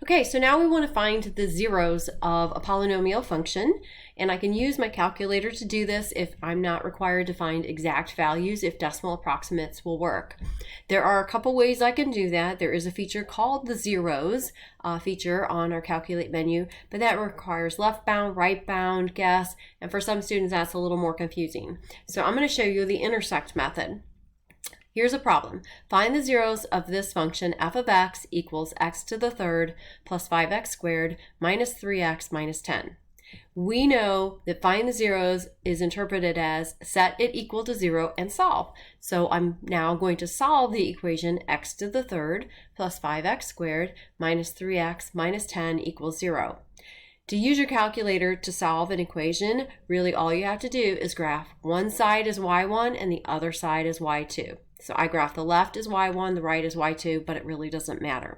Okay, so now we want to find the zeros of a polynomial function, and I can use my calculator to do this if I'm not required to find exact values, if decimal approximates will work. There are a couple ways I can do that. There is a feature called the zeros feature on our calculate menu, but that requires left bound, right bound, guess, and for some students that's a little more confusing. So I'm going to show you the intersect method. Here's a problem. Find the zeros of this function f of x equals x to the third plus 5x squared minus 3x minus 10. We know that find the zeros is interpreted as set it equal to 0 and solve. So I'm now going to solve the equation x to the third plus 5x squared minus 3x minus 10 equals 0. To use your calculator to solve an equation, really all you have to do is graph one side as y1 and the other side as y2. So I graph the left as y1, the right as y2, but it really doesn't matter.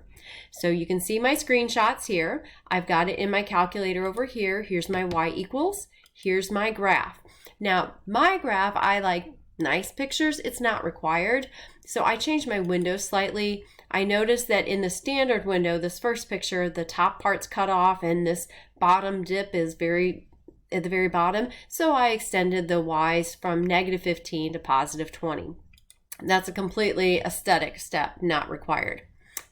So you can see my screenshots here. I've got it in my calculator over here. Here's my y equals. Here's my graph. Now, my graph, I like nice pictures. It's not required. So I changed my window slightly. I noticed that in the standard window, this first picture, the top part's cut off and this bottom dip is at the very bottom. So I extended the y's from negative 15 to positive 20. That's a completely aesthetic step, not required.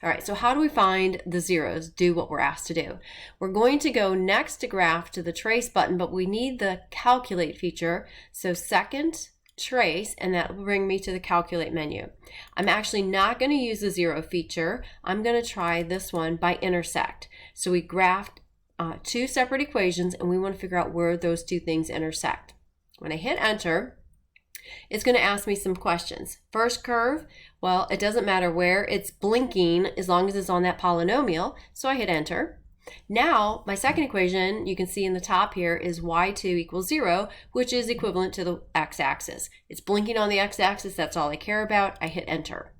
All right, so how do we find the zeros? Do what we're asked to do. We're going to go next to graph to the trace button, but we need the calculate feature. So second, trace, and that will bring me to the calculate menu. I'm actually not going to use the zero feature. I'm going to try this one by intersect. So we graphed two separate equations, and we want to figure out where those two things intersect. When I hit enter, it's going to ask me some questions. First curve, well, it doesn't matter where, it's blinking as long as it's on that polynomial, so I hit enter. Now, my second equation, you can see in the top here, is y2 equals 0, which is equivalent to the x-axis. It's blinking on the x-axis, that's all I care about. I hit enter.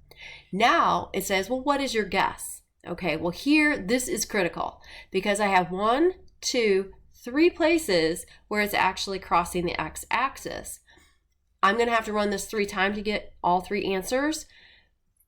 Now, it says, well, what is your guess? Okay, well here, this is critical, because I have 1, 2, 3 places where it's actually crossing the x-axis. I'm going to have to run this 3 times to get all 3 answers.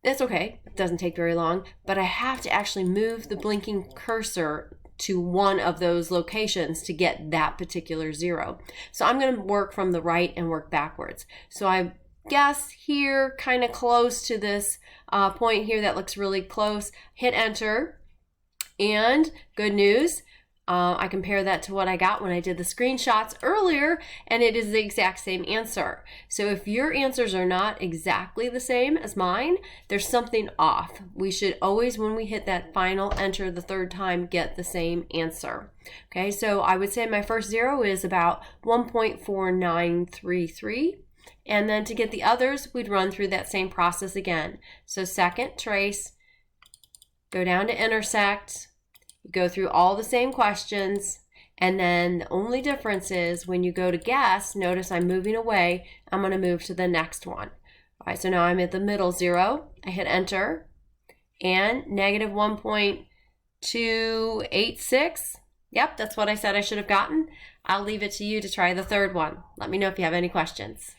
That's okay. It doesn't take very long, but I have to actually move the blinking cursor to one of those locations to get that particular zero. So I'm going to work from the right and work backwards. So I guess here, kind of close to this point here, that looks really close. Hit enter, and good news. I compare that to what I got when I did the screenshots earlier, and it is the exact same answer. So if your answers are not exactly the same as mine, there's something off. We should always, when we hit that final enter the third time, get the same answer. Okay, so I would say my first zero is about 1.4933. And then to get the others, we'd run through that same process again. So second, trace, go down to intersect, go through all the same questions, and then the only difference is when you go to guess, notice I'm moving away, I'm going to move to the next one. All right, so now I'm at the middle zero. I hit enter, and negative 1.286. Yep, that's what I said I should have gotten. I'll leave it to you to try the third one. Let me know if you have any questions.